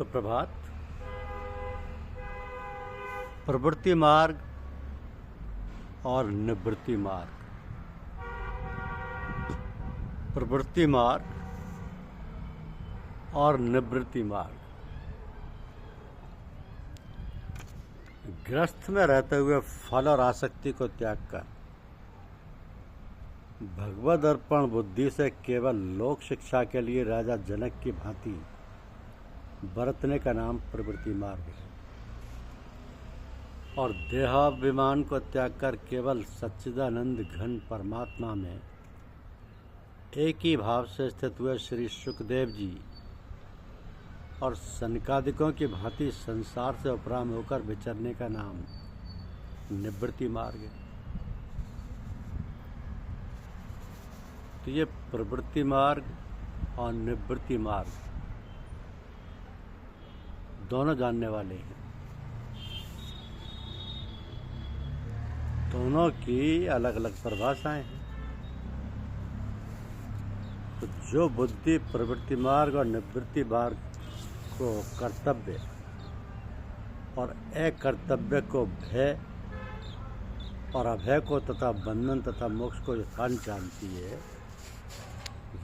सुप्रभात। प्रवृत्ति मार्ग और निवृत्ति मार्ग। प्रवृत्ति मार्ग और निवृत्ति मार्ग। ग्रस्त में रहते हुए फल और आसक्ति को त्याग कर भगवद अर्पण बुद्धि से केवल लोक शिक्षा के लिए राजा जनक की भांति बरतने का नाम प्रवृत्ति मार्ग है। और देहाभिमान को त्याग कर केवल सच्चिदानंद घन परमात्मा में एक ही भाव से स्थित हुए श्री सुखदेव जी और सनकादिकों की भांति संसार से उपराम होकर विचरने का नाम निवृत्ति मार्ग है। तो ये प्रवृत्ति मार्ग और निवृत्ति मार्ग दोनों जानने वाले हैं। दोनों की अलग अलग परिभाषाएं हैं। तो जो बुद्धि प्रवृत्ति मार्ग और निवृत्ति मार्ग को कर्तव्य और अकर्तव्य को भय और अभय को तथा बंधन तथा मोक्ष को यथार्थ जानती है,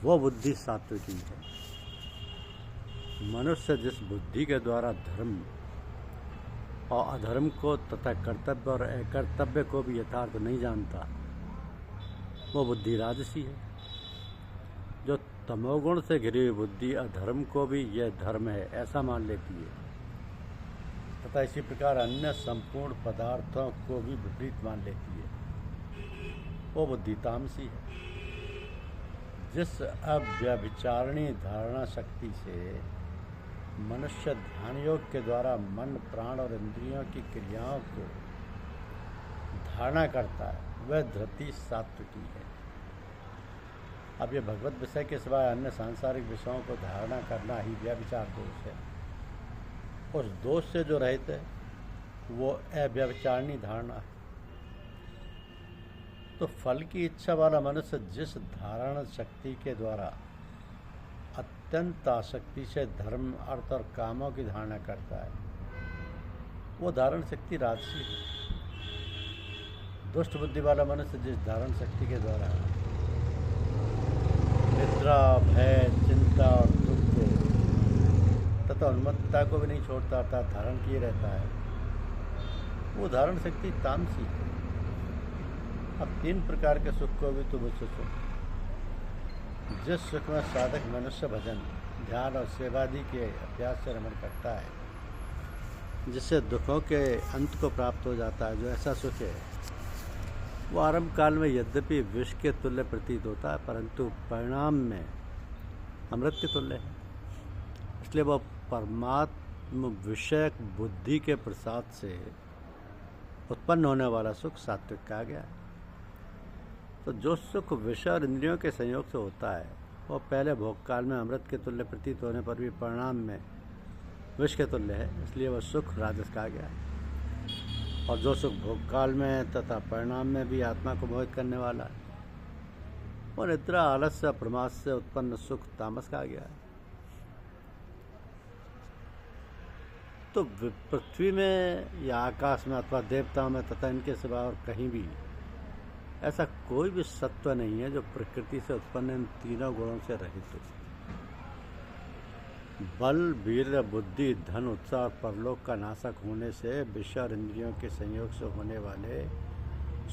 वो बुद्धि सात्विकी है। मनुष्य जिस बुद्धि के द्वारा धर्म और अधर्म को तथा कर्तव्य और अकर्तव्य को भी यथार्थ नहीं जानता, वो बुद्धि राजसी है। जो तमोगुण से घिरी हुई बुद्धि अधर्म को भी यह धर्म है ऐसा मान लेती है तथा इसी प्रकार अन्य संपूर्ण पदार्थों को भी विपरीत मान लेती है, वो बुद्धि तामसी है। जिस अव्यभिचारिणी धारणा शक्ति से मनुष्य ध्यान योग के द्वारा मन प्राण और इंद्रियों की क्रियाओं को धारणा करता है, वह धृति सात्विकी है। अब यह भगवत विषय के सिवाय अन्य सांसारिक विषयों को धारणा करना ही व्यभिचार दोष है। उस दोष से जो रहित है वो अव्यभिचारिणी धारणा है। तो फल की इच्छा वाला मनुष्य जिस धारणा शक्ति के द्वारा अत्यंत आसक्ति से धर्म अर्थ और कामों की धारणा करता है, वो धारण शक्ति राजसी है। दुष्ट बुद्धि वाला मनुष्य जिस धारण शक्ति के द्वारा निद्रा भय चिंता और दुख को तथा उन्मत्तता को भी नहीं छोड़ता अर्थात धारण किए रहता है, वो धारण शक्ति तामसी है। अब तीन प्रकार के सुख को भी तुम उससे सुख। जिस सुख में साधक मनुष्य भजन ध्यान और सेवादि के अभ्यास से रमण करता है, जिससे दुखों के अंत को प्राप्त हो जाता है, जो ऐसा सुख है वो आरंभ काल में यद्यपि विष के तुल्य प्रतीत होता है परंतु परिणाम में अमृत के तुल्य है। इसलिए वह परमात्म विषयक बुद्धि के प्रसाद से उत्पन्न होने वाला सुख सात्विक कहा गया है। तो जो सुख विषय और इंद्रियों के संयोग से होता है वह पहले भोग काल में अमृत के तुल्य प्रतीत होने पर भी परिणाम में विष के तुल्य है, इसलिए वह सुख राजस कहा गया है। और जो सुख भोग काल में तथा परिणाम में भी आत्मा को मोहित करने वाला है, वो निद्रा आलस्य प्रमाद से उत्पन्न सुख तामस कहा गया है। तो पृथ्वी में या आकाश में अथवा देवताओं में तथा इनके सिवा और कहीं भी ऐसा कोई भी सत्व नहीं है जो प्रकृति से उत्पन्न इन तीनों गुणों से रहित हो। बल वीर्य बुद्धि धन उत्साह और परलोक का नाशक होने से विषय और इंद्रियों के संयोग से होने वाले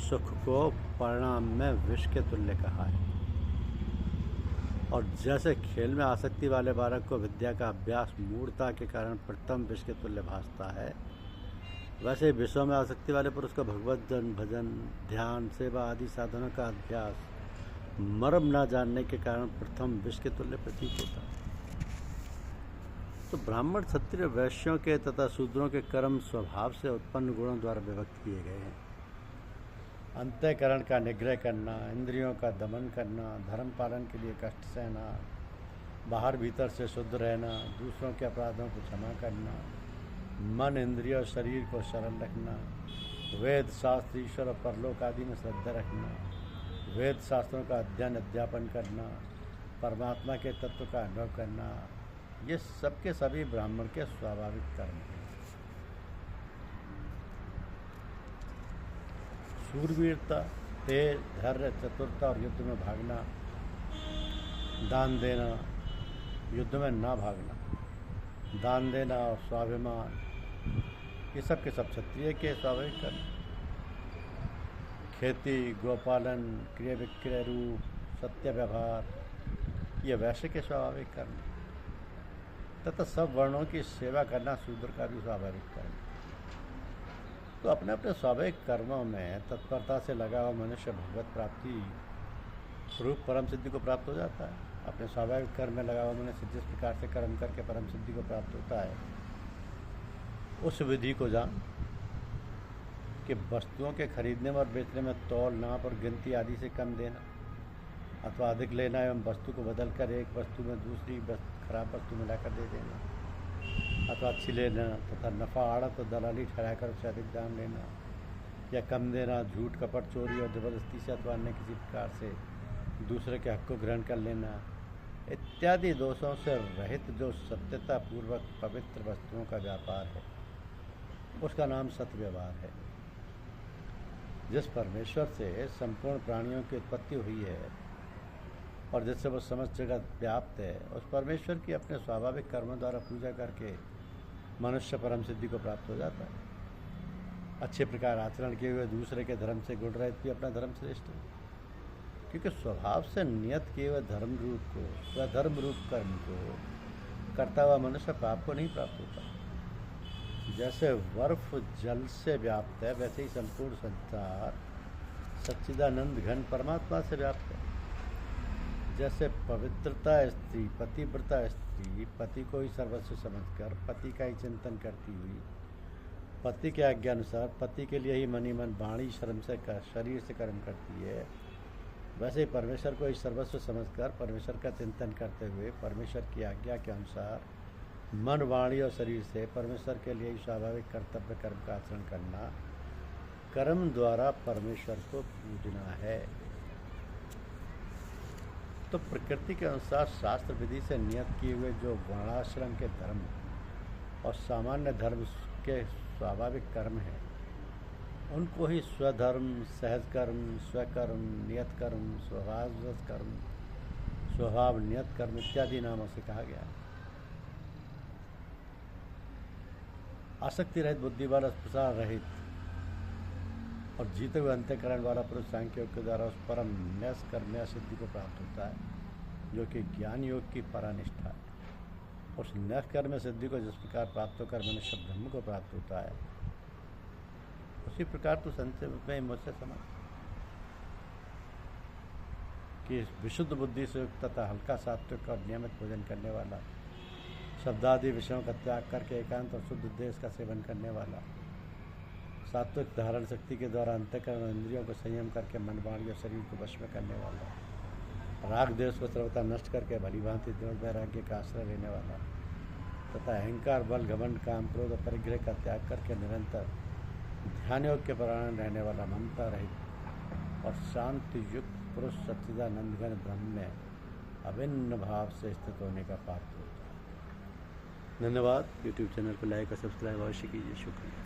सुख को परिणाम में विष के तुल्य कहा है। और जैसे खेल में आसक्ति वाले बालक को विद्या का अभ्यास मूढ़ता के कारण प्रथम विष के तुल्य भासता है, वैसे विषयों में आसक्ति वाले पुरुष को भगवत जन भजन ध्यान सेवा आदि साधनों का अभ्यास मर्म न जानने के कारण प्रथम विष के तुल्य प्रतीत होता है। तो ब्राह्मण क्षत्रिय वैश्यों के तथा शूद्रों के कर्म स्वभाव से उत्पन्न गुणों द्वारा विभक्त किए गए हैं। अंतःकरण का निग्रह करना, इंद्रियों का दमन करना, धर्म पालन के लिए कष्ट सहना, बाहर भीतर से शुद्ध रहना, दूसरों के अपराधों को क्षमा करना, मन इंद्रिय और शरीर को सरल रखना, वेद शास्त्र ईश्वर और परलोक आदि में श्रद्धा रखना, वेद शास्त्रों का अध्ययन अध्यापन करना, परमात्मा के तत्व का अनुभव करना, ये सबके सभी ब्राह्मण के स्वाभाविक कर्म हैं। शूरवीरता, तेज, धैर्य, चतुरता और युद्ध में भागना, दान देना, युद्ध में ना भागना, दान देना और स्वाभिमान, ये सब के सब क्षत्रिय के स्वाभाविक कर्म। खेती, गोपालन, क्रिय विक्रय रूप, सत्य व्यवहार, ये वैश्य के स्वाभाविक कर्म तथा सब वर्णों की सेवा करना शूद्र का भी स्वाभाविक कर्म। तो अपने अपने स्वाभाविक कर्मों में तत्परता से लगा हुआ मनुष्य भगवत प्राप्ति रूप परम सिद्धि को प्राप्त हो जाता है। अपने स्वाभाविक कर्म में लगा हुआ मनुष्य जिस प्रकार से कर्म करके परम सिद्धि को प्राप्त होता है, उस विधि को जान कि वस्तुओं के खरीदने में और बेचने में तौल, नाप और गिनती आदि से कम देना अथवा अधिक लेना एवं वस्तु को बदलकर एक वस्तु में दूसरी खराब वस्तु मिलाकर दे देना अथवा अच्छी लेना तथा नफ़ा आड़त और दलाली ठहराकर उससे अधिक दाम लेना या कम देना, झूठ, कपट, चोरी और जबरदस्ती से अथवा अन्य किसी प्रकार से दूसरे के हक को ग्रहण कर लेना इत्यादि दोषों से रहित जो सत्यता पूर्वक पवित्र वस्तुओं का व्यापार है, उसका नाम सत्य व्यवहार है। जिस परमेश्वर से संपूर्ण प्राणियों की उत्पत्ति हुई है और जिससे वो समस्त जगत व्याप्त है, उस परमेश्वर की अपने स्वाभाविक कर्मों द्वारा पूजा करके मनुष्य परम सिद्धि को प्राप्त हो जाता है। अच्छे प्रकार आचरण किए हुए दूसरे के धर्म से गुण रहित भी अपना धर्म श्रेष्ठ है, क्योंकि स्वभाव से नियत किए हुए धर्म रूप को, स्वधर्म रूप कर्म को करता हुआ मनुष्य पाप को नहीं प्राप्त होता। जैसे बर्फ जल से व्याप्त है, वैसे ही संपूर्ण संसार सच्चिदानंद घन परमात्मा से व्याप्त है। जैसे पवित्रता स्त्री, पतिव्रता स्त्री पति को ही सर्वस्व समझकर पति का ही चिंतन करती हुई पति के आज्ञा अनुसार पति के लिए ही मनी मन वाणी शरीर से कर्म करती है, वैसे ही परमेश्वर को ही सर्वस्व समझकर परमेश्वर का चिंतन करते हुए परमेश्वर की आज्ञा के अनुसार मन, वाणी और शरीर से परमेश्वर के लिए ही स्वाभाविक कर्तव्य कर्म का आचरण करना, कर्म द्वारा परमेश्वर को पूजना है। तो प्रकृति के अनुसार शास्त्र विधि से नियत किए हुए जो वर्णाश्रम के धर्म और सामान्य धर्म के स्वाभाविक कर्म हैं, उनको ही स्वधर्म, सहज कर्म, स्वकर्म, नियत कर्म, स्वभाववश कर्म, स्वभाव नियत कर्म इत्यादि नामों से कहा गया है। आसक्ति रहित, बुद्धि वाला, प्रसार रहित और जीते हुए अंतःकरण वाला पुरुष सांख्य योग के द्वारा उस परम न्यास कर्म सिद्धि को प्राप्त होता है, जो कि ज्ञान योग की परानिष्ठा है। उस न्यास कर्म सिद्धि को जिस प्रकार प्राप्त होकर मनुष्य ब्रह्म को प्राप्त होता है, उसी प्रकार तो संक्षेप में मुझसे समझ कि विशुद्ध बुद्धि से युक्त तथा हल्का सात्विक और नियमित भोजन करने वाला, शब्दादि विषयों का त्याग करके एकांत और शुद्ध देश का सेवन करने वाला, सात्विक धारण शक्ति के द्वारा अंतःकरण और इंद्रियों को संयम करके मन, वाणी और शरीर को वश में करने वाला, राग देश को सर्वथा नष्ट करके भली भांति दृढ़ वैराग्य का आश्रय लेने वाला तथा अहंकार, बल, घमंड, काम, क्रोध और परिग्रह का त्याग करके निरंतर ध्यान योग के परायण रहने वाला, ममता रहित और शांति युक्त पुरुष सच्चिदानंद घन ब्रह्म में अभिन्न भाव से स्थित होने का पात्र होता है। धन्यवाद। यूट्यूब चैनल को लाइक और सब्सक्राइब अवश्य कीजिए। शुक्रिया।